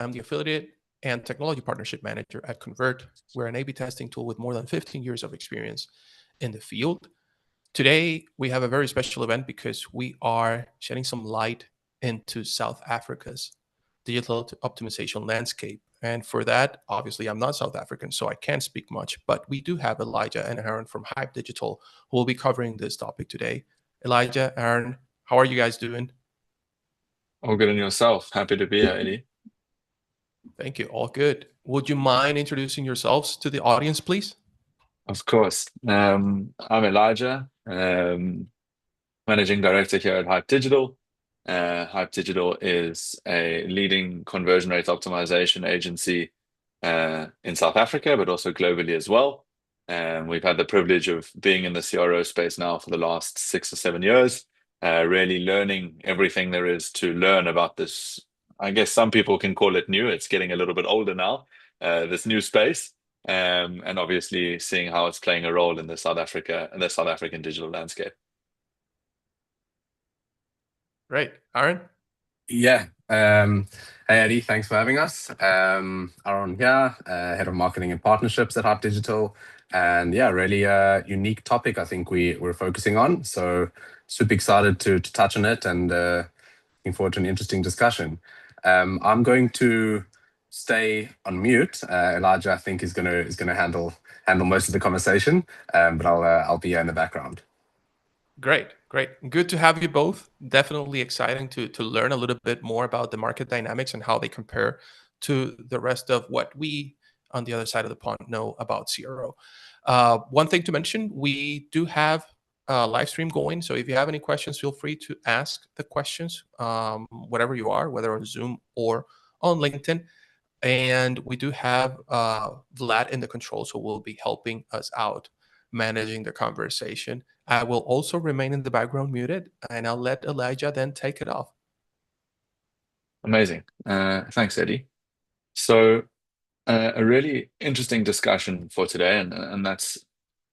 I'm the affiliate and technology partnership manager at Convert. We're an A/B testing tool with more than 15 years of experience in the field. Today, we have a very special event because we are shedding some light into South Africa's digital optimization landscape. And for that, obviously, I'm not South African, so I can't speak much, but we do have Elijah and Aaron from Hype Digital who will be covering this topic today. Elijah, Aaron, how are you guys doing? All good on yourself. Happy to be here, Eddie. Thank you. All good. Would you mind introducing yourselves to the audience, please? Of course. I'm Elijah, managing director here at Hype Digital. Hype Digital is a leading conversion rate optimization agency in South Africa, but also globally as well. We've had the privilege of being in the CRO space now for the last 6 or 7 years, really learning everything there is to learn about this. I guess some people can call it new. It's getting a little bit older now, this new space. And obviously seeing how it's playing a role in the South African digital landscape. Great. Aaron? Yeah. Hey, Eddie, thanks for having us. Aaron here, Head of Marketing and Partnerships at Hype Digital. And yeah, really unique topic I think we're focusing on. So super excited to touch on it and looking forward to an interesting discussion. I'm going to stay on mute. Elijah, I think, is gonna handle most of the conversation, but I'll be here in the background. Great. Good to have you both. Definitely exciting to learn a little bit more about the market dynamics and how they compare to the rest of what we on the other side of the pond know about CRO. One thing to mention, we do have a live stream going. So if you have any questions, feel free to ask the questions, whatever you are, whether on Zoom or on LinkedIn. And we do have Vlad in the controls who will be helping us out managing the conversation. I will also remain in the background muted, and I'll let Elijah then take it off. Amazing. Thanks, Eddie. So a really interesting discussion for today, and that's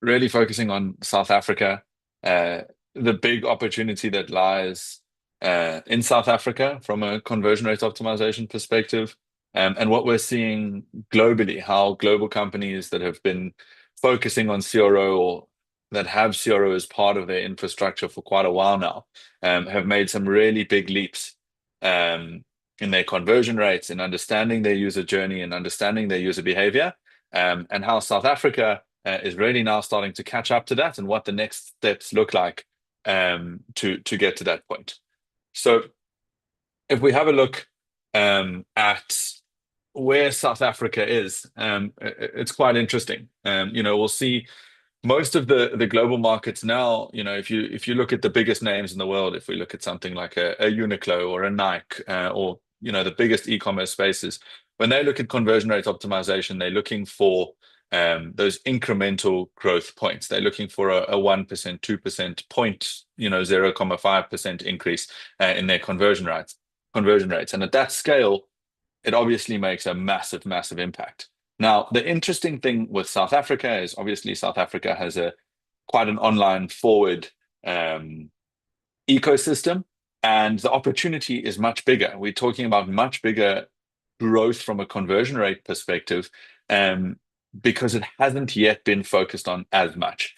really focusing on South Africa, the big opportunity that lies in South Africa from a conversion rate optimization perspective, and what we're seeing globally, how global companies that have been focusing on CRO or that have CRO as part of their infrastructure for quite a while now, have made some really big leaps in their conversion rates, in understanding their user journey and understanding their user behavior, and how South Africa is really now starting to catch up to that and what the next steps look like to get to that point. So if we have a look at where South Africa is, it's quite interesting. We'll see most of the global markets now. If you look at the biggest names in the world, if we look at something like a Uniqlo or a Nike, or the biggest e-commerce spaces, when they look at conversion rate optimization, they're looking for those incremental growth points. They're looking for a 1%, 2% point, 0.5% increase in their conversion rates. And at that scale, it obviously makes a massive impact. Now, the interesting thing with South Africa is obviously South Africa has quite an online forward ecosystem, and the opportunity is much bigger. We're talking about much bigger growth from a conversion rate perspective, because it hasn't yet been focused on as much.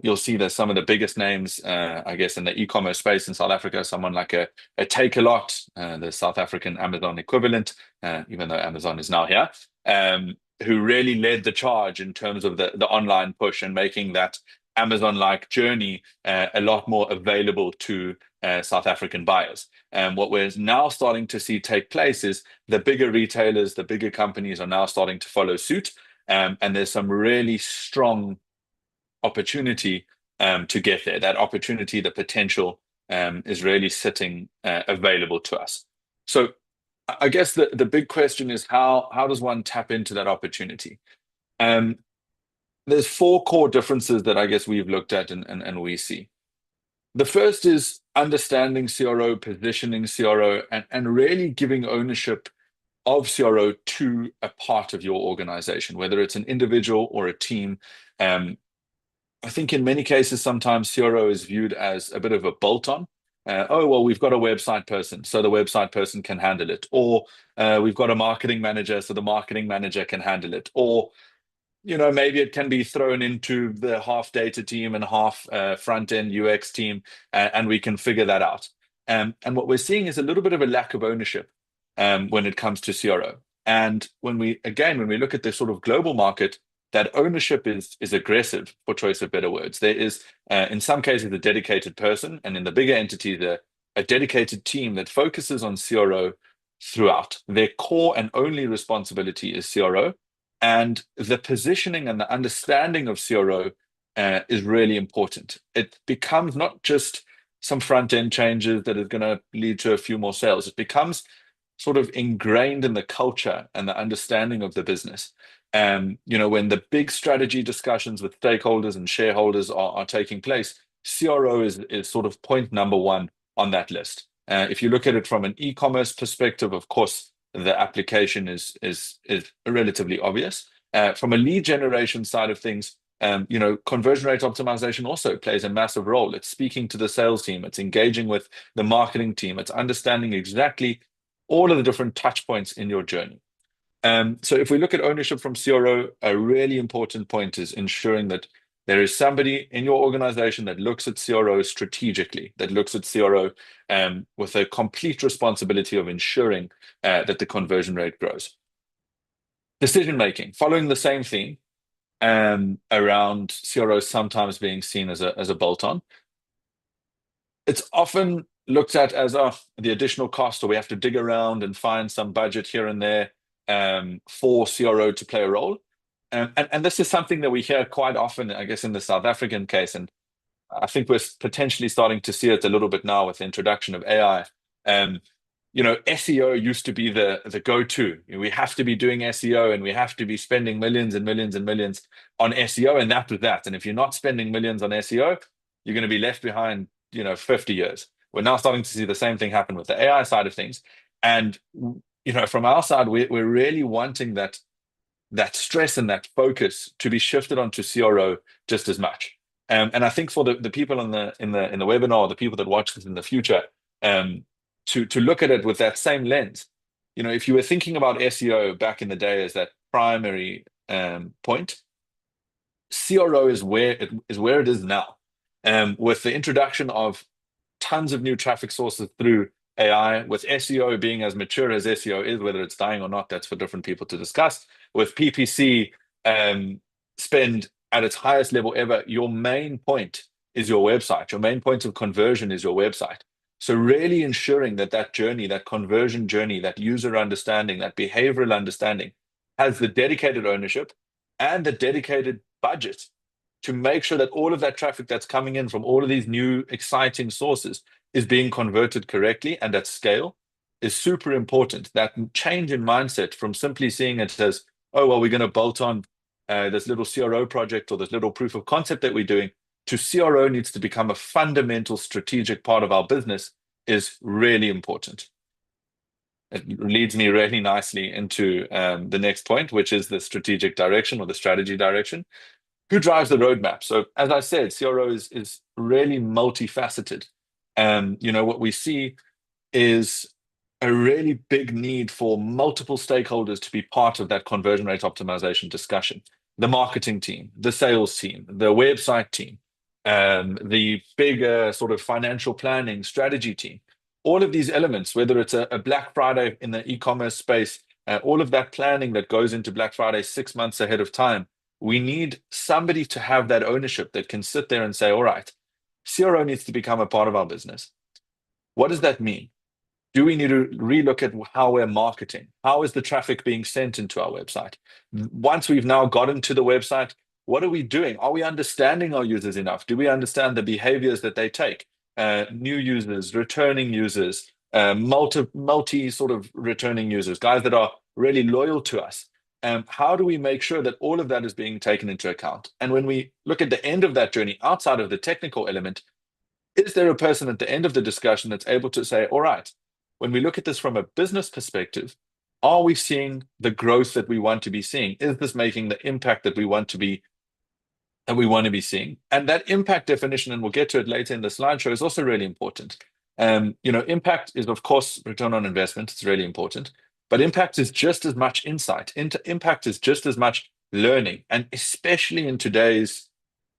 You'll see that some of the biggest names, I guess, in the e-commerce space in South Africa, someone like a Takealot, the South African Amazon equivalent, even though Amazon is now here, who really led the charge in terms of the online push and making that Amazon-like journey a lot more available to South African buyers. And what we're now starting to see take place is the bigger retailers, the bigger companies are now starting to follow suit. And there's some really strong opportunity to get there. That opportunity, the potential, is really sitting available to us. So I guess the big question is how does one tap into that opportunity? There's 4 core differences that I guess we've looked at and we see. The first is understanding CRO, positioning CRO, and really giving ownership of CRO to a part of your organization, whether it's an individual or a team. I think in many cases, sometimes CRO is viewed as a bit of a bolt-on. Oh, well, we've got a website person, so the website person can handle it. Or we've got a marketing manager, so the marketing manager can handle it. Or maybe it can be thrown into the half data team and half front end UX team, and we can figure that out. And what we're seeing is a little bit of a lack of ownership when it comes to CRO. And when we look at the sort of global market, that ownership is aggressive, for choice of better words. There is, in some cases, a dedicated person, and in the bigger entity, a dedicated team that focuses on CRO throughout. Their core and only responsibility is CRO. And the positioning and the understanding of CRO is really important. It becomes not just some front-end changes that is going to lead to a few more sales. It becomes sort of ingrained in the culture and the understanding of the business. When the big strategy discussions with stakeholders and shareholders are taking place, CRO is sort of point number one on that list. If you look at it from an e-commerce perspective, of course, the application is relatively obvious. From a lead generation side of things, conversion rate optimization also plays a massive role. It's speaking to the sales team, it's engaging with the marketing team, it's understanding exactly all of the different touch points in your journey. So if we look at ownership from CRO, a really important point is ensuring that there is somebody in your organization that looks at CRO strategically, that looks at CRO with a complete responsibility of ensuring that the conversion rate grows. Decision making, following the same theme around CRO sometimes being seen as a bolt-on. It's often looked at as the additional cost, or we have to dig around and find some budget here and there for CRO to play a role. And this is something that we hear quite often, I guess, in the South African case. And I think we're potentially starting to see it a little bit now with the introduction of AI. SEO used to be the go-to. We have to be doing SEO, and we have to be spending millions and millions and millions on SEO, and that was that. And if you're not spending millions on SEO, you're going to be left behind, 50 years. We're now starting to see the same thing happen with the AI side of things. And, from our side, we're really wanting that stress and that focus to be shifted onto CRO just as much. And I think for the people in the webinar, or the people that watch this in the future, to look at it with that same lens. If you were thinking about SEO back in the day as that primary point, CRO is where it is now. With the introduction of tons of new traffic sources through AI, with SEO being as mature as SEO is, whether it's dying or not, that's for different people to discuss. With PPC spend at its highest level ever, your main point is your website. Your main point of conversion is your website. So really ensuring that journey, that conversion journey, that user understanding, that behavioral understanding has the dedicated ownership and the dedicated budget to make sure that all of that traffic that's coming in from all of these new exciting sources is being converted correctly and at scale is super important. That change in mindset from simply seeing it as, oh, well, we're going to bolt on this little CRO project or this little proof of concept that we're doing, to CRO needs to become a fundamental strategic part of our business is really important. It leads me really nicely into the next point, which is the strategic direction or the strategy direction. Who drives the roadmap? So as I said, CRO is really multifaceted. What we see is a really big need for multiple stakeholders to be part of that conversion rate optimization discussion. The marketing team, the sales team, the website team, the bigger sort of financial planning strategy team. All of these elements, whether it's a Black Friday in the e-commerce space, all of that planning that goes into Black Friday 6 months ahead of time, we need somebody to have that ownership that can sit there and say, all right, CRO needs to become a part of our business. What does that mean? Do we need to relook at how we're marketing? How is the traffic being sent into our website? Once we've now gotten to the website, what are we doing? Are we understanding our users enough? Do we understand the behaviors that they take? New users, returning users, multi sort of returning users, guys that are really loyal to us. How do we make sure that all of that is being taken into account? And when we look at the end of that journey, outside of the technical element, is there a person at the end of the discussion that's able to say, all right, when we look at this from a business perspective, are we seeing the growth that we want to be seeing? Is this making the impact that we want to be seeing? And that impact definition, and we'll get to it later in the slideshow, is also really important. Impact is, of course, return on investment. It's really important. But impact is just as much insight. Impact is just as much learning. And especially in today's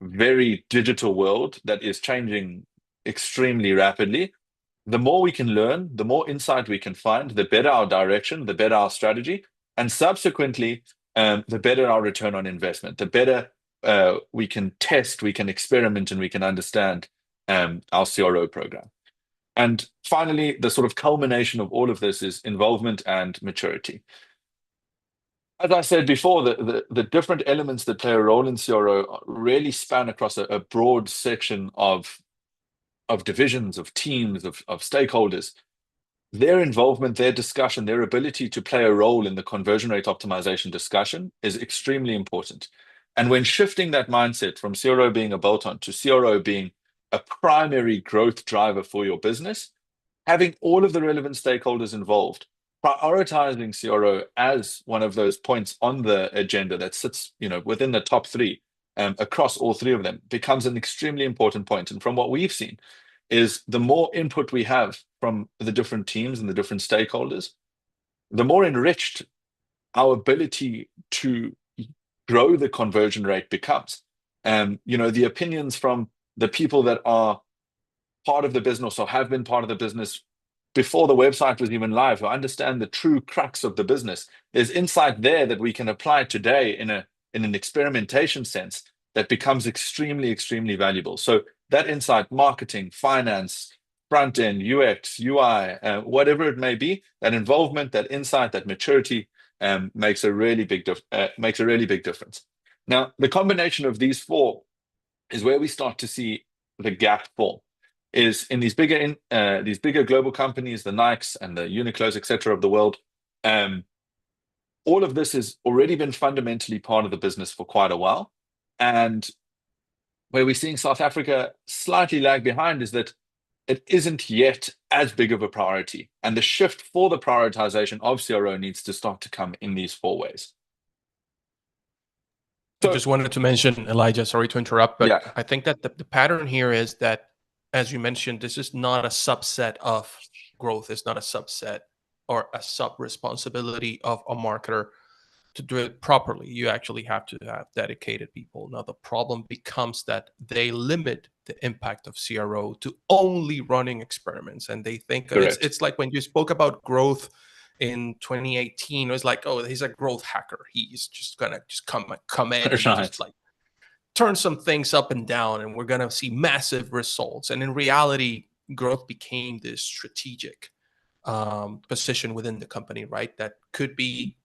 very digital world that is changing extremely rapidly, the more we can learn, the more insight we can find, the better our direction, the better our strategy, and subsequently, the better our return on investment, the better we can test, we can experiment, and we can understand our CRO program. And finally, the sort of culmination of all of this is involvement and maturity. As I said before, the different elements that play a role in CRO really span across a broad section of divisions, of teams, of stakeholders. Their involvement, their discussion, their ability to play a role in the conversion rate optimization discussion is extremely important. And when shifting that mindset from CRO being a bolt-on to CRO being a primary growth driver for your business, having all of the relevant stakeholders involved, prioritizing CRO as one of those points on the agenda that sits, within the top three across all three of them becomes an extremely important point. And from what we've seen is the more input we have from the different teams and the different stakeholders, the more enriched our ability to grow the conversion rate becomes. The opinions from the people that are part of the business or have been part of the business before the website was even live, who understand the true crux of the business. There's insight there that we can apply today in an experimentation sense that becomes extremely, extremely valuable. So that insight, marketing, finance, front end, UX, UI, whatever it may be, that involvement, that insight, that maturity makes a really big difference. Now, the combination of these four is where we start to see the gap form. Is in these bigger global companies, the Nikes and the Uniqlos, etc. of the world. All of this has already been fundamentally part of the business for quite a while, and where we're seeing South Africa slightly lag behind is that it isn't yet as big of a priority, and the shift for the prioritization of CRO needs to start to come in these four ways. So, I just wanted to mention, Elijah, sorry to interrupt, but yeah. I think that the pattern here is that, as you mentioned, this is not a subset of growth. It's not a subset or a sub-responsibility of a marketer to do it properly. You actually have to have dedicated people. Now, the problem becomes that they limit the impact of CRO to only running experiments. And they think it's like when you spoke about growth in 2018, it was like, oh, he's a growth hacker. He's just going to come in and just like turn some things up and down, and we're going to see massive results. And in reality, growth became this strategic position within the company, right? That could be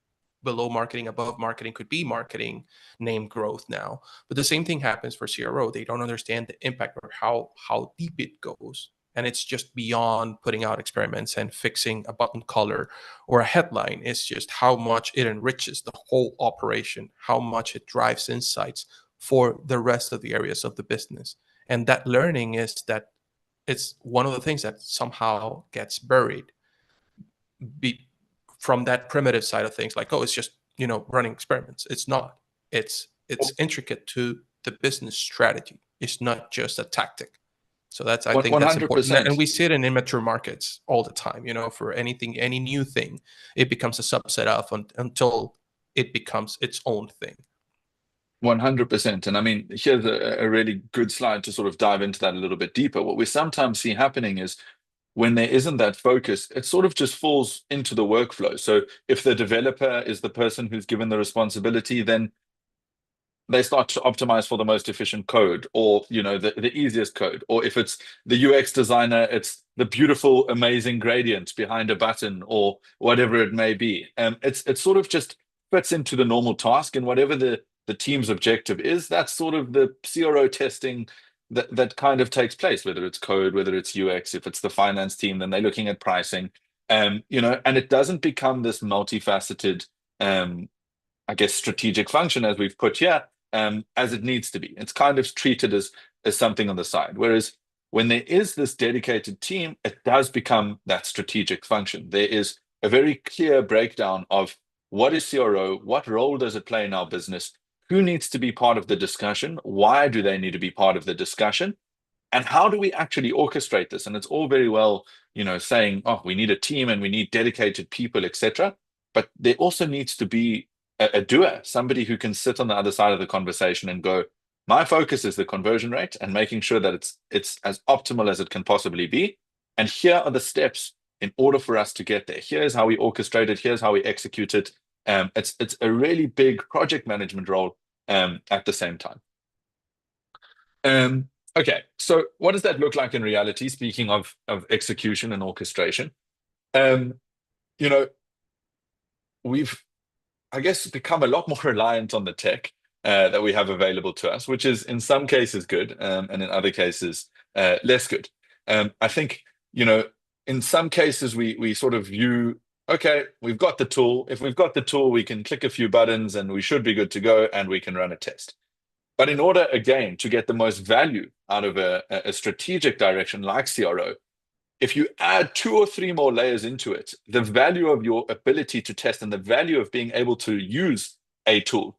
below marketing, above marketing, could be marketing named growth now. But the same thing happens for CRO. They don't understand the impact or how deep it goes. And it's just beyond putting out experiments and fixing a button color or a headline. It's just how much it enriches the whole operation, how much it drives insights for the rest of the areas of the business. And that learning is that it's one of the things that somehow gets buried from that primitive side of things, like, oh, it's just, running experiments. It's not. It's intricate to the business strategy. It's not just a tactic. So I think that's important. And we see it in immature markets all the time, for any new thing, it becomes a subset of until it becomes its own thing. 100%. And I mean, here's a really good slide to sort of dive into that a little bit deeper. What we sometimes see happening is when there isn't that focus, it sort of just falls into the workflow. So if the developer is the person who's given the responsibility, then they start to optimize for the most efficient code, or the easiest code. Or if it's the UX designer, it's the beautiful, amazing gradient behind a button, or whatever it may be. It sort of just fits into the normal task, and whatever the team's objective is, that's sort of the CRO testing that kind of takes place, whether it's code, whether it's UX. If it's the finance team, then they're looking at pricing, and it doesn't become this multifaceted, I guess, strategic function, as we've put here, as it needs to be. It's kind of treated as something on the side. Whereas when there is this dedicated team, it does become that strategic function. There is a very clear breakdown of what is CRO, what role does it play in our business, who needs to be part of the discussion, why do they need to be part of the discussion, And how do we actually orchestrate this? And it's all very well, saying, oh, we need a team and we need dedicated people, etc. But there also needs to be a doer, somebody who can sit on the other side of the conversation and go, my focus is the conversion rate and making sure that it's as optimal as it can possibly be. And here are the steps in order for us to get there. Here's how we orchestrate it. Here's how we execute it. It's a really big project management role at the same time. Okay, so what does that look like in reality? Speaking of execution and orchestration, we've, I guess, become a lot more reliant on the tech that we have available to us, which is in some cases good, and in other cases less good. I think, in some cases we sort of view, okay, we've got the tool. If we've got the tool, we can click a few buttons and we should be good to go and we can run a test. But in order, again, to get the most value out of a strategic direction like CRO, if you add 2 or 3 more layers into it, the value of your ability to test and the value of being able to use a tool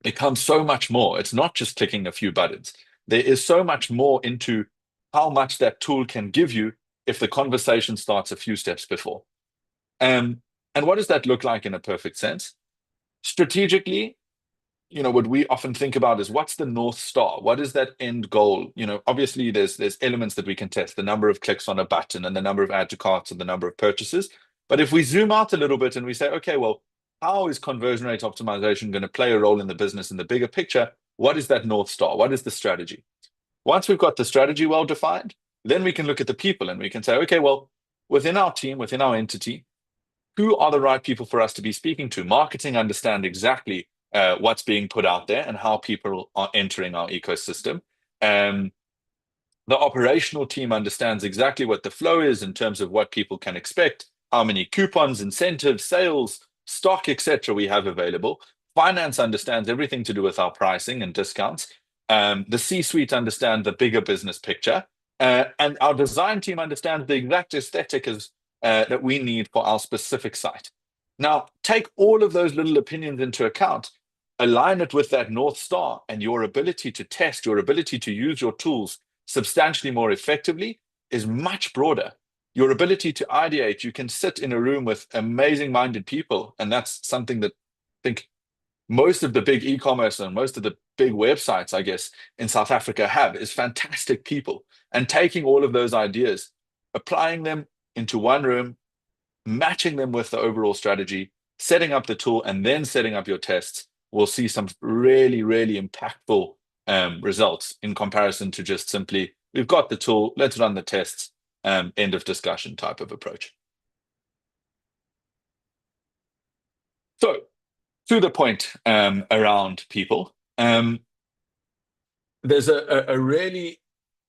becomes so much more. It's not just clicking a few buttons. There is so much more into how much that tool can give you if the conversation starts a few steps before. And what does that look like in a perfect sense? Strategically, what we often think about is what's the North Star? What is that end goal? Obviously there's elements that we can test, the number of clicks on a button and the number of add to carts and the number of purchases. But if we zoom out a little bit and we say, okay, well, how is conversion rate optimization going to play a role in the business in the bigger picture? What is that North Star? What is the strategy? Once we've got the strategy well defined, then we can look at the people and we can say, okay, well, within our team, within our entity, who are the right people for us to be speaking to? Marketing understand exactly what's being put out there and how people are entering our ecosystem. The operational team understands exactly what the flow is in terms of what people can expect, how many coupons, incentives, sales, stock, etc. we have available. Finance understands everything to do with our pricing and discounts. The C-suite understand the bigger business picture. And our design team understands the exact aesthetic that we need for our specific site. Now, take all of those little opinions into account, align it with that North Star, and your ability to test, your ability to use your tools substantially more effectively is much broader. Your ability to ideate, you can sit in a room with amazing-minded people, and that's something that I think most of the big e-commerce and most of the big websites, I guess, in South Africa have, is fantastic people. And taking all of those ideas, applying them into one room, matching them with the overall strategy, setting up the tool, and then setting up your tests, we'll see some really, really impactful results in comparison to just simply, we've got the tool, let's run the tests, end of discussion type of approach. So, to the point around people, there's a really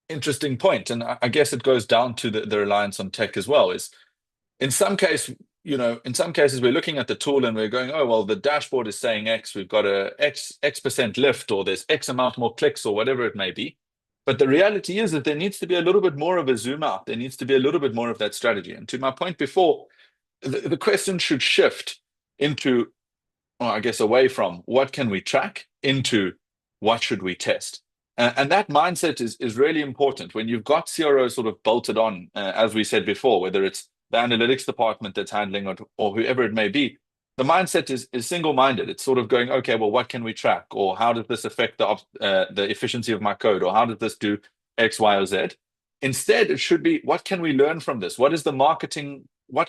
interesting point, and I guess it goes down to the reliance on tech as well, is in some cases we're looking at the tool and we're going, oh, well, the dashboard is saying X, we've got a X% lift, or there's X amount more clicks, or whatever it may be. But the reality is that there needs to be a little bit more of a zoom out. There needs to be a little bit more of that strategy. And to my point before, the question should shift into, I guess, away from what can we track into what should we test. And that mindset is really important when you've got CRO sort of bolted on, as we said before, whether it's the analytics department that's handling it or whoever it may be. The mindset is single-minded. It's sort of going, okay, well, what can we track? Or how does this affect the efficiency of my code? Or how does this do X, Y, or Z? Instead, it should be, what can we learn from this? What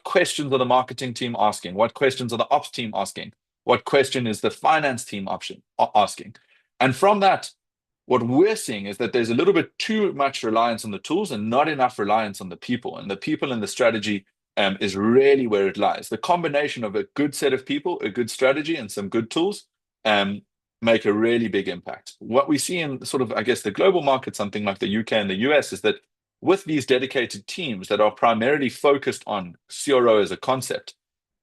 questions are the marketing team asking? What questions are the ops team asking? What question is the finance team asking? And from that, what we're seeing is that there's a little bit too much reliance on the tools and not enough reliance on the people. And the people and the strategy is really where it lies. The combination of a good set of people, a good strategy, and some good tools make a really big impact. What we see in sort of, I guess, the global market, something like the UK and the US, is that with these dedicated teams that are primarily focused on CRO as a concept,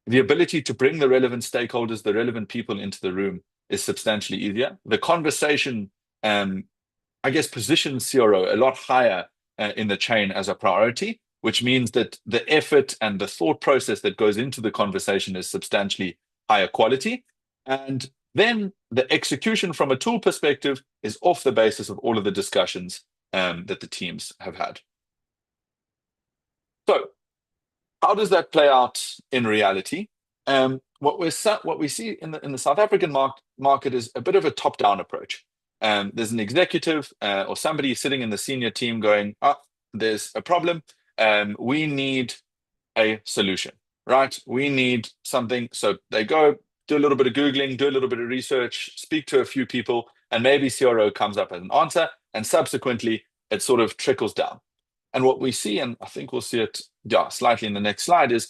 the ability to bring the relevant stakeholders, the relevant people into the room is substantially easier. The conversation, I guess, positions CRO a lot higher in the chain as a priority, which means that the effort and the thought process that goes into the conversation is substantially higher quality. And then the execution from a tool perspective is off the basis of all of the discussions that the teams have had. So how does that play out in reality? What we see in the South African market is a bit of a top-down approach. There's an executive or somebody sitting in the senior team going, there's a problem. We need a solution, right? We need something. So they go do a little bit of Googling, do a little bit of research, speak to a few people, and maybe CRO comes up as an answer, and subsequently it sort of trickles down. And what we see, and I think we'll see it slightly in the next slide, is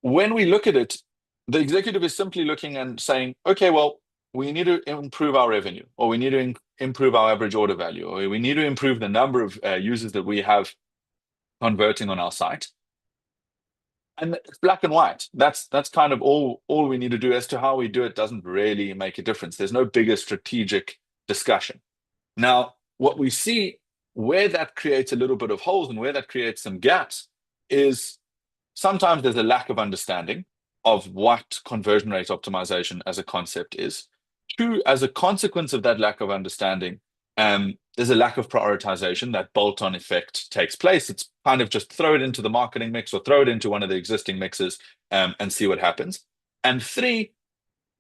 when we look at it, the executive is simply looking and saying, okay, well, we need to improve our revenue, or we need to improve our average order value, or we need to improve the number of users that we have converting on our site. And it's black and white. That's kind of all we need to do. As to how we do it doesn't really make a difference. There's no bigger strategic discussion. Now, what we see where that creates a little bit of holes and where that creates some gaps is sometimes there's a lack of understanding of what conversion rate optimization as a concept is. Two, as a consequence of that lack of understanding, there's a lack of prioritization. That bolt-on effect takes place. It's kind of just throw it into the marketing mix or throw it into one of the existing mixes and see what happens. And three,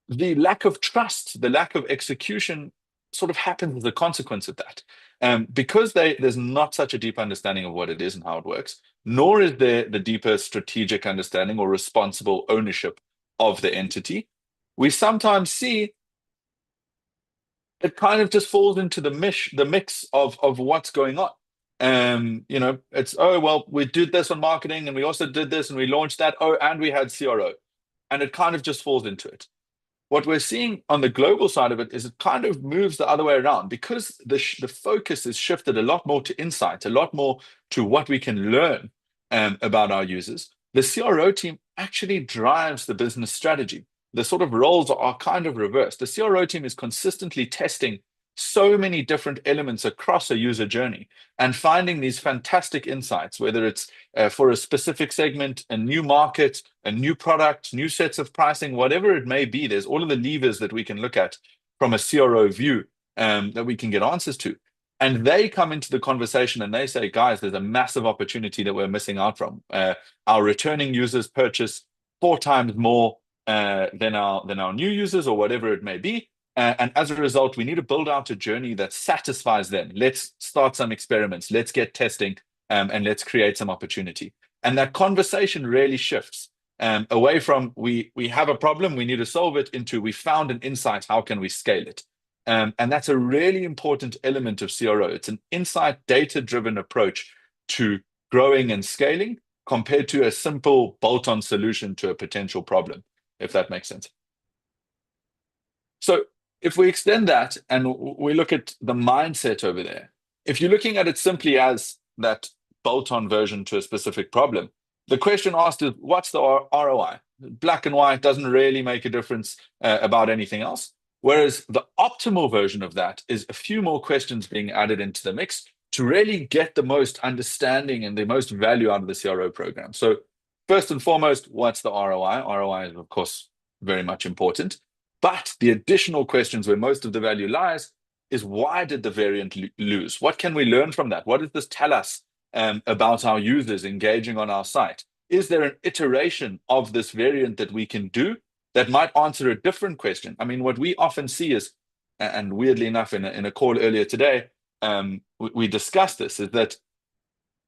the lack of trust, the lack of execution sort of happens as a consequence of that. Because there's not such a deep understanding of what it is and how it works, nor is there the deeper strategic understanding or responsible ownership of the entity. We sometimes see it kind of just falls into the mix of what's going on. It's, oh, well, we did this on marketing and we also did this and we launched that. Oh, and we had CRO. And it kind of just falls into it. What we're seeing on the global side of it is it kind of moves the other way around, because the focus is shifted a lot more to insight, a lot more to what we can learn about our users. The CRO team actually drives the business strategy. The sort of roles are kind of reversed. The CRO team is consistently testing so many different elements across a user journey and finding these fantastic insights, whether it's for a specific segment, a new market, a new product, new sets of pricing, whatever it may be. There's all of the levers that we can look at from a CRO view that we can get answers to. And they come into the conversation and they say, guys, there's a massive opportunity that we're missing out from. Our returning users purchase 4 times more than our new users, or whatever it may be. And as a result, we need to build out a journey that satisfies them. Let's start some experiments. Let's get testing, and let's create some opportunity. And that conversation really shifts away from we have a problem, we need to solve it, into we found an insight, how can we scale it? And that's a really important element of CRO. It's an insight, data-driven approach to growing and scaling compared to a simple bolt-on solution to a potential problem, if that makes sense. So if we extend that and we look at the mindset over there, if you're looking at it simply as that bolt-on version to a specific problem, the question asked is, what's the ROI? Black and white, doesn't really make a difference about anything else. Whereas the optimal version of that is a few more questions being added into the mix to really get the most understanding and the most value out of the CRO program. So first and foremost, what's the ROI? ROI is, of course, very much important. But the additional questions where most of the value lies is, why did the variant lose? What can we learn from that? What does this tell us about our users engaging on our site? Is there an iteration of this variant that we can do that might answer a different question? I mean, what we often see is, and weirdly enough, in a call earlier today, we discussed this, is that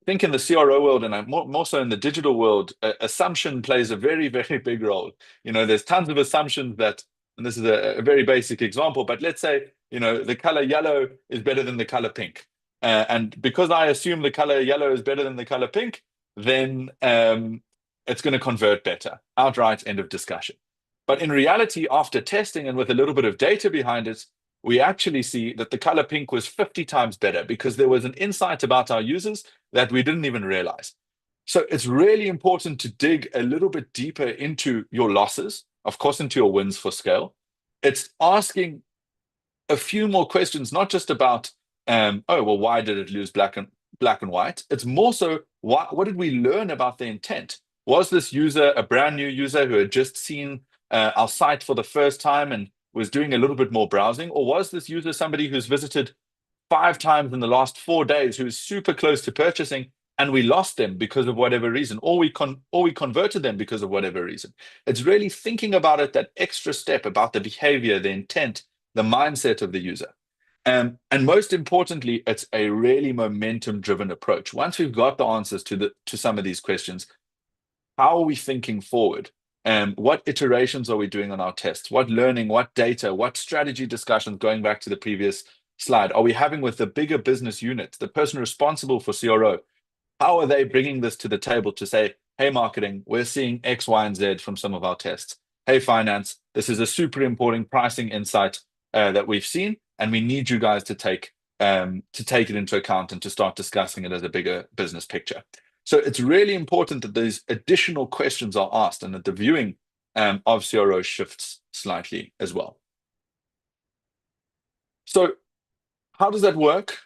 I think in the CRO world, and more so in the digital world, assumption plays a very, very big role. There's tons of assumptions that, and this is a very basic example, but let's say, the color yellow is better than the color pink. And because I assume the color yellow is better than the color pink, then it's going to convert better. Outright, end of discussion. But in reality, after testing and with a little bit of data behind it, we actually see that the color pink was 50 times better, because there was an insight about our users that we didn't even realize. So it's really important to dig a little bit deeper into your losses, of course, into your wins for scale. It's asking a few more questions, not just about, why did it lose black and white? It's more so, what did we learn about the intent? Was this user a brand new user who had just seen our site for the first time and was doing a little bit more browsing? Or was this user somebody who's visited 5 times in the last 4 days who is super close to purchasing, and we lost them because of whatever reason, or we converted them because of whatever reason. It's really thinking about it, that extra step about the behavior, the intent, the mindset of the user. And most importantly, it's a really momentum-driven approach. Once we've got the answers to some of these questions, how are we thinking forward? What iterations are we doing on our tests? What learning, what data, what strategy discussions, going back to the previous slide, are we having with the bigger business units, the person responsible for CRO? How are they bringing this to the table to say, hey, marketing, we're seeing X, Y, and Z from some of our tests. Hey, finance, this is a super important pricing insight that we've seen, and we need you guys to take it into account and to start discussing it as a bigger business picture. So it's really important that these additional questions are asked and that the viewing of CRO shifts slightly as well. So how does that work?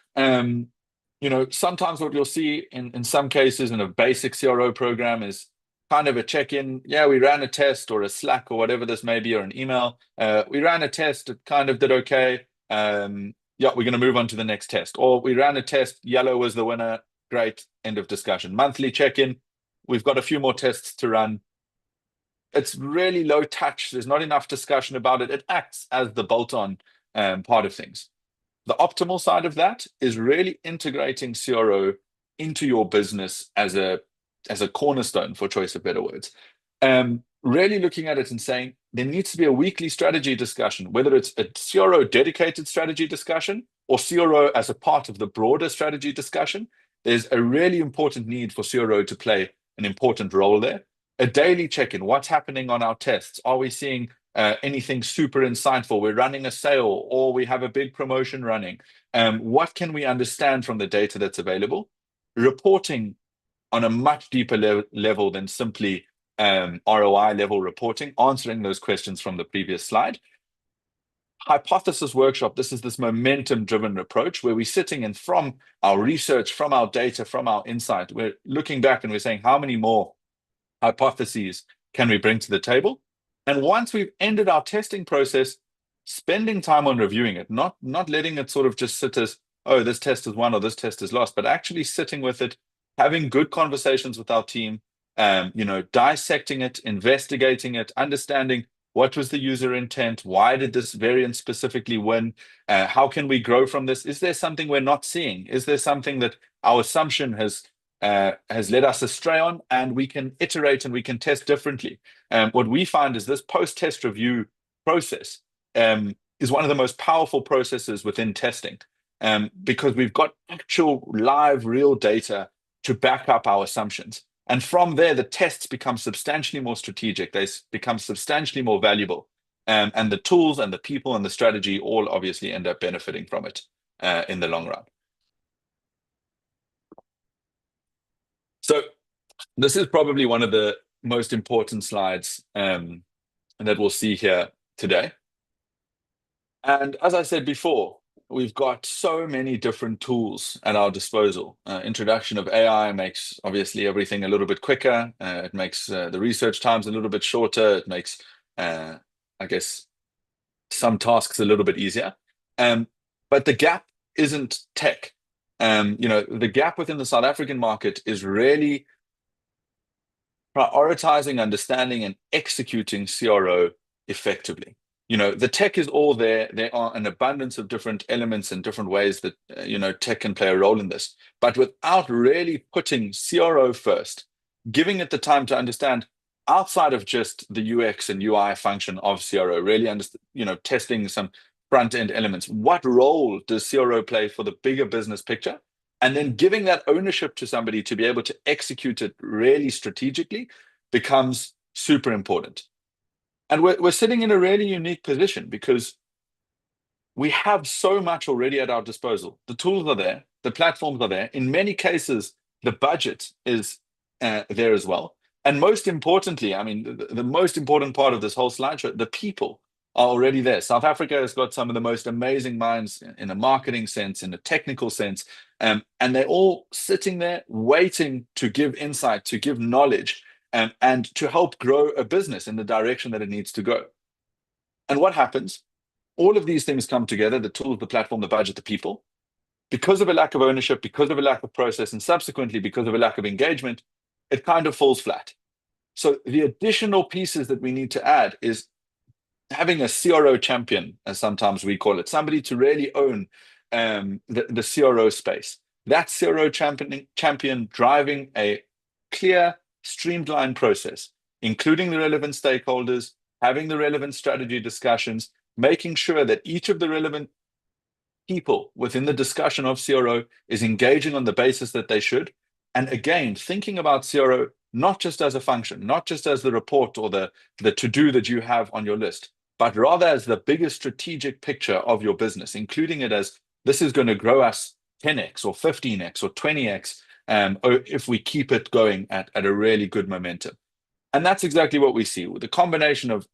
Sometimes what you'll see in some cases in a basic CRO program is kind of a check-in. Yeah, we ran a test, or a Slack or whatever this may be, or an email. We ran a test, it kind of did okay. Yeah, we're going to move on to the next test. Or we ran a test, yellow was the winner. Great, end of discussion. Monthly check-in, we've got a few more tests to run. It's really low touch. There's not enough discussion about it. It acts as the bolt-on part of things. The optimal side of that is really integrating CRO into your business as a cornerstone, for choice of better words. Really looking at it and saying there needs to be a weekly strategy discussion, whether it's a CRO dedicated strategy discussion or CRO as a part of the broader strategy discussion. There's a really important need for CRO to play an important role there. A daily check-in, what's happening on our tests? Are we seeing anything super insightful? We're running a sale, or we have a big promotion running. What can we understand from the data that's available? Reporting on a much deeper level than simply ROI level reporting, answering those questions from the previous slide. Hypothesis workshop, this is this momentum-driven approach where we're sitting and from our research, from our data, from our insight, we're looking back and we're saying, how many more hypotheses can we bring to the table? And once we've ended our testing process, spending time on reviewing it, not letting it sort of just sit as, oh, this test is won or this test is lost, but actually sitting with it, having good conversations with our team, dissecting it, investigating it, understanding what was the user intent, why did this variant specifically win, how can we grow from this? Is there something we're not seeing? Is there something that our assumption has led us astray on, and we can iterate and we can test differently? What we find is this post-test review process is one of the most powerful processes within testing, because we've got actual live real data to back up our assumptions. And from there, the tests become substantially more strategic. They become substantially more valuable. And the tools and the people and the strategy all obviously end up benefiting from it in the long run. So this is probably one of the most important slides that we'll see here today. And as I said before, we've got so many different tools at our disposal. Introduction of AI makes obviously everything a little bit quicker. It makes the research times a little bit shorter. It makes, I guess, some tasks a little bit easier. But the gap isn't tech. The gap within the South African market is really prioritizing, understanding, and executing CRO effectively. The tech is all there. There are an abundance of different elements and different ways that, tech can play a role in this. But without really putting CRO first, giving it the time to understand outside of just the UX and UI function of CRO, really testing some front-end elements. What role does CRO play for the bigger business picture? And then giving that ownership to somebody to be able to execute it really strategically becomes super important. And we're sitting in a really unique position because we have so much already at our disposal. The tools are there, the platforms are there. In many cases, the budget is there as well. And most importantly, I mean, the most important part of this whole slideshow, the people are already there. South Africa has got some of the most amazing minds in a marketing sense, in a technical sense, and they're all sitting there waiting to give insight, to give knowledge, and to help grow a business in the direction that it needs to go. And what happens? All of these things come together, the tools, the platform, the budget, the people. because of a lack of ownership, because of a lack of process, and subsequently because of a lack of engagement, it kind of falls flat. So the additional pieces that we need to add is having a CRO champion, as sometimes we call it, somebody to really own the CRO space. That CRO champion driving a clear, streamlined process, including the relevant stakeholders, having the relevant strategy discussions, making sure that each of the relevant people within the discussion of CRO is engaging on the basis that they should. And again, thinking about CRO not just as a function, not just as the report or the to-do that you have on your list, but rather as the biggest strategic picture of your business, including it as this is going to grow us 10x or 15x or 20x if we keep it going at a really good momentum. And that's exactly what we see. With the combination of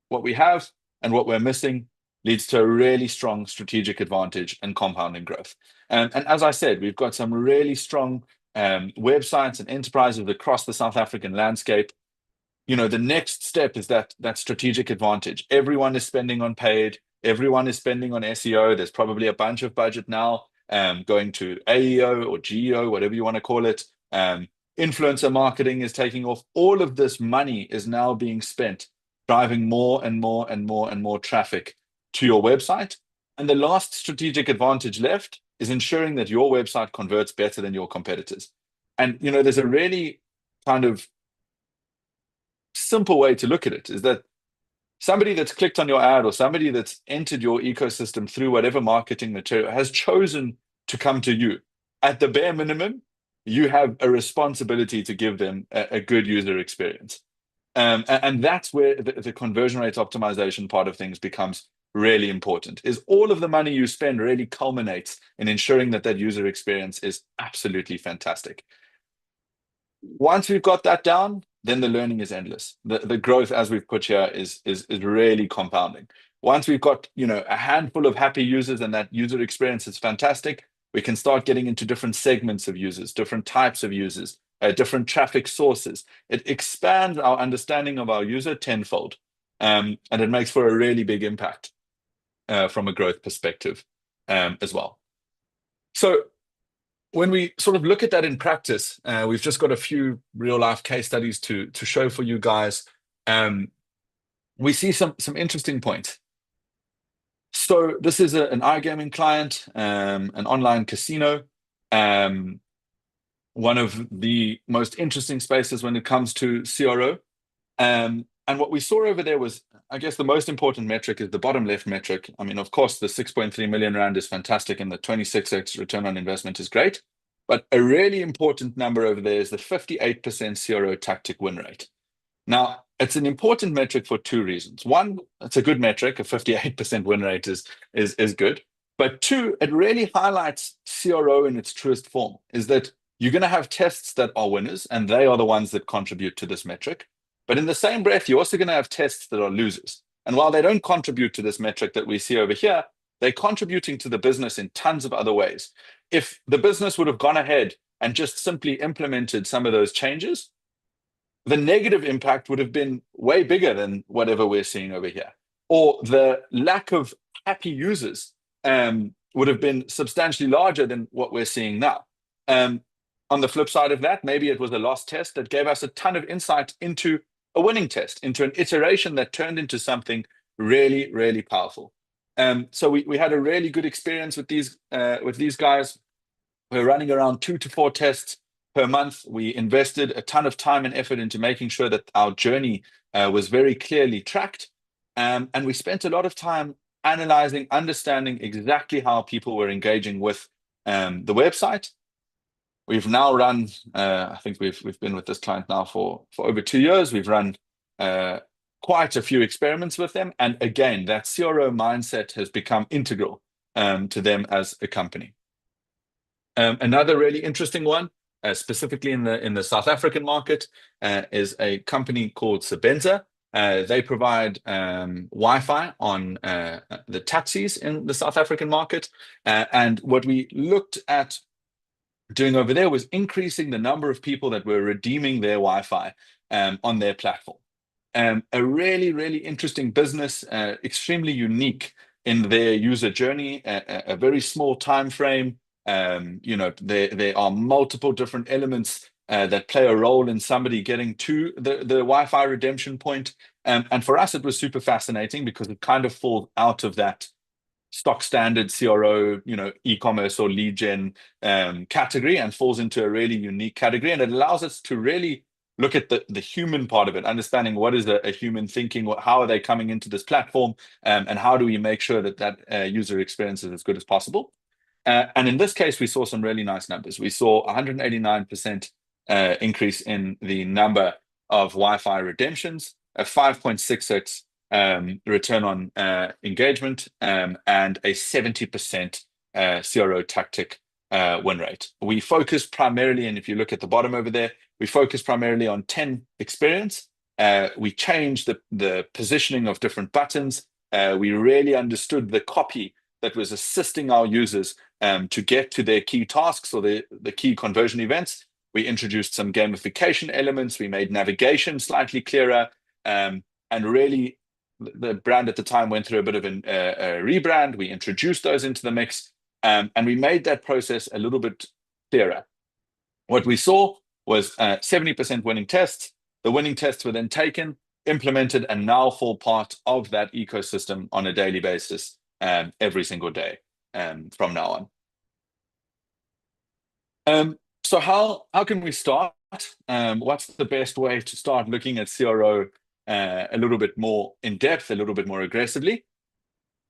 what we have and what we're missing leads to a really strong strategic advantage and compounding growth. And as I said, we've got some really strong websites and enterprises across the South African landscape. You know, the next step is that strategic advantage. Everyone is spending on paid. Everyone is spending on SEO. There's probably a bunch of budget now going to AEO or GEO, whatever you want to call it. Influencer marketing is taking off. All of this money is now being spent driving more and more and more and more traffic to your website. And the last strategic advantage left is ensuring that your website converts better than your competitors. And, you know, there's a really kind of simple way to look at it, is that somebody that's clicked on your ad or somebody that's entered your ecosystem through whatever marketing material has chosen to come to you. At the bare minimum, you have a responsibility to give them a good user experience. And that's where the conversion rate optimization part of things becomes really important, is all of the money you spend really culminates in ensuring that that user experience is absolutely fantastic. Once we've got that down, then the learning is endless. The growth, as we've put here, is really compounding. Once we've got, you know, a handful of happy users and that user experience is fantastic, we can start getting into different segments of users, different types of users, different traffic sources. It expands our understanding of our user tenfold, and it makes for a really big impact from a growth perspective as well. So when we sort of look at that in practice, we've just got a few real life case studies to show for you guys. We see some interesting points. So this is an iGaming client, an online casino, one of the most interesting spaces when it comes to CRO. And what we saw over there was, I guess the most important metric is the bottom left metric. I mean, of course, the 6.3 million Rand is fantastic and the 26x return on investment is great. But a really important number over there is the 58% CRO tactic win rate. Now, it's an important metric for two reasons. One, it's a good metric. A 58% win rate is good. But two, it really highlights CRO in its truest form, is that you're going to have tests that are winners, and they are the ones that contribute to this metric. But in the same breath, you're also going to have tests that are losers. And while they don't contribute to this metric that we see over here, they're contributing to the business in tons of other ways. If the business would have gone ahead and just simply implemented some of those changes, the negative impact would have been way bigger than whatever we're seeing over here. Or the lack of happy users would have been substantially larger than what we're seeing now. On the flip side of that, maybe it was a lost test that gave us a ton of insight into a winning test, into an iteration that turned into something really, really powerful. So we had a really good experience with these guys. We're running around 2 to 4 tests per month. We invested a ton of time and effort into making sure that our journey was very clearly tracked. And we spent a lot of time analyzing, understanding exactly how people were engaging with the website. We've now run, I think we've been with this client now for over 2 years. We've run quite a few experiments with them. And again, that CRO mindset has become integral to them as a company. Another really interesting one, specifically in the South African market, is a company called Sebenza. They provide Wi-Fi on the taxis in the South African market. And what we looked at doing over there was increasing the number of people that were redeeming their Wi-Fi on their platform. A really, really interesting business, extremely unique in their user journey, a very small time frame, There are multiple different elements that play a role in somebody getting to the Wi-Fi redemption point. And for us, it was super fascinating because it kind of falls out of that stock standard CRO, e-commerce or lead gen category, and falls into a really unique category. And it allows us to really look at the human part of it, understanding what is a human thinking, how are they coming into this platform, and how do we make sure that user experience is as good as possible. And in this case, we saw some really nice numbers. We saw 189% increase in the number of Wi-Fi redemptions, a 5.66 return on engagement, and a 70% CRO tactic win rate. We focus primarily, and if you look at the bottom over there, we focus primarily on 10 experience. We changed the positioning of different buttons. We really understood the copy that was assisting our users to get to their key tasks or the key conversion events. We introduced some gamification elements. We made navigation slightly clearer. And really, the brand at the time went through a bit of a rebrand. We introduced those into the mix, and we made that process a little bit clearer. What we saw was 70% winning tests. The winning tests were then taken, implemented, and now fall part of that ecosystem on a daily basis, every single day from now on. So how can we start? What's the best way to start looking at CRO a little bit more in depth, a little bit more aggressively?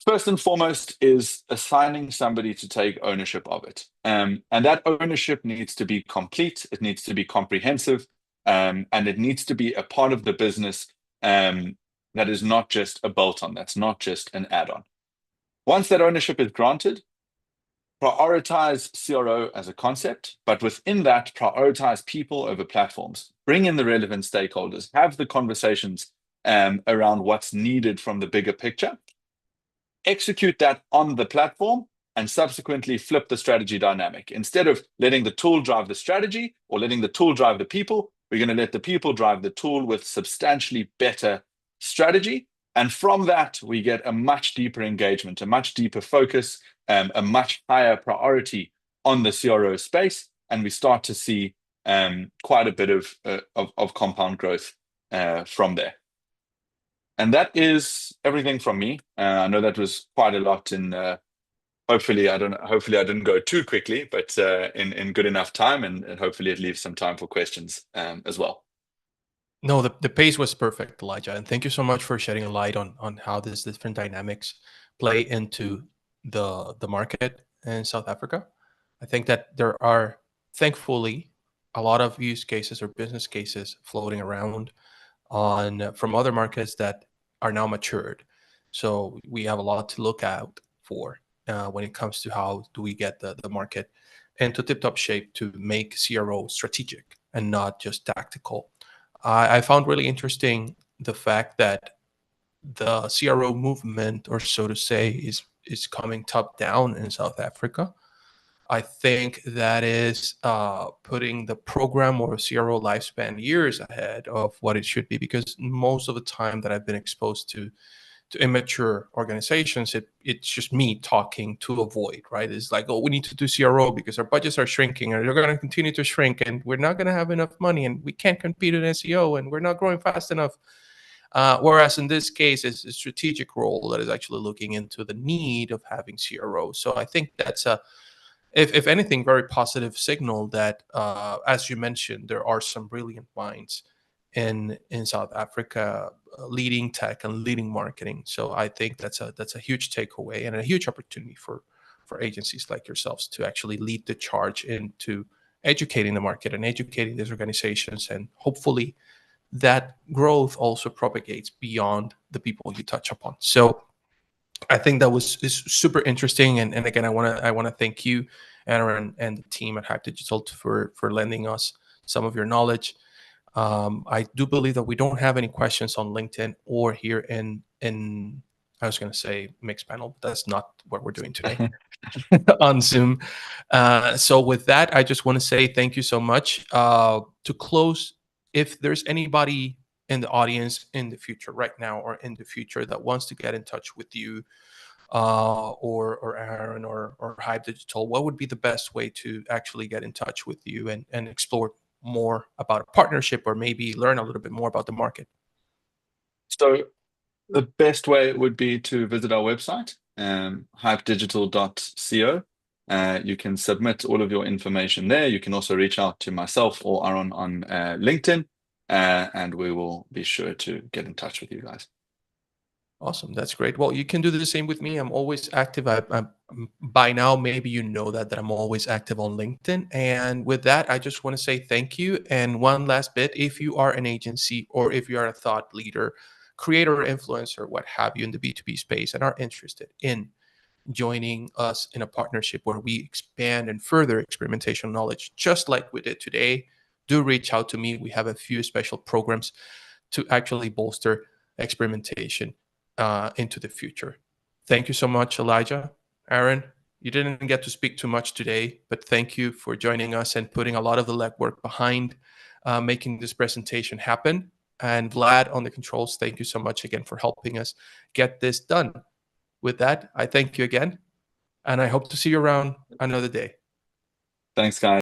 First and foremost is assigning somebody to take ownership of it. And that ownership needs to be complete, it needs to be comprehensive, and it needs to be a part of the business that is not just a bolt-on, that's not just an add-on. Once that ownership is granted, prioritize CRO as a concept, but within that, prioritize people over platforms. Bring in the relevant stakeholders, have the conversations around what's needed from the bigger picture. Execute that on the platform and subsequently flip the strategy dynamic. Instead of letting the tool drive the strategy or letting the tool drive the people, we're going to let the people drive the tool with substantially better strategy. And from that, we get a much deeper engagement, a much deeper focus, a much higher priority on the CRO space. And we start to see quite a bit of compound growth from there. And that is everything from me. I know that was quite a lot in hopefully I didn't go too quickly, but in good enough time, and hopefully it leaves some time for questions as well. No, the pace was perfect, Elijah, and thank you so much for shedding a light on how these different dynamics play into the market in South Africa. I think that there are, thankfully, a lot of use cases or business cases floating around from other markets that are now matured. So we have a lot to look out for when it comes to how do we get the market into tip-top shape to make CRO strategic and not just tactical. I found really interesting the fact that the CRO movement, or so to say, is coming top down in South Africa. I think that is putting the program or CRO lifespan years ahead of what it should be, because most of the time that I've been exposed to immature organizations, it's just me talking to avoid, right? It's like, oh, we need to do CRO because our budgets are shrinking and they're going to continue to shrink and we're not going to have enough money and we can't compete in SEO and we're not growing fast enough. Whereas in this case, it's a strategic role that is actually looking into the need of having CRO. So I think that's if anything, very positive signal that, as you mentioned, there are some brilliant minds in South Africa leading tech and leading marketing. So I think that's a huge takeaway and a huge opportunity for agencies like yourselves to actually lead the charge into educating the market and educating these organizations, and hopefully that growth also propagates beyond the people you touch upon. So I think that is super interesting, and again, I want to thank you, Aaron, and the team at Hype Digital for lending us some of your knowledge. I do believe that we don't have any questions on LinkedIn or here in I was going to say mixed panel, but that's not what we're doing today on Zoom. So with that, I just want to say thank you so much. To close, if there's anybody in the audience in the future right now or in the future that wants to get in touch with you, or Aaron or Hype Digital, what would be the best way to actually get in touch with you and explore more about a partnership, or maybe learn a little bit more about the market? So the best way would be to visit our website, hypedigital.co. You can submit all of your information there. You can also reach out to myself or Aaron on LinkedIn, and we will be sure to get in touch with you guys. Awesome. That's great. Well, you can do the same with me. I'm always active. By now, maybe you know that I'm always active on LinkedIn. And with that, I just want to say thank you. And one last bit, if you are an agency or if you are a thought leader, creator, or influencer, what have you, in the B2B space and are interested in joining us in a partnership where we expand and further experimentation knowledge, just like we did today, do reach out to me. We have a few special programs to actually bolster experimentation into the future. Thank you so much, Elijah. Aaron, you didn't get to speak too much today, but thank you for joining us and putting a lot of the legwork behind making this presentation happen. And Vlad on the controls, thank you so much again for helping us get this done. With that, I thank you again, and I hope to see you around another day. Thanks, guys.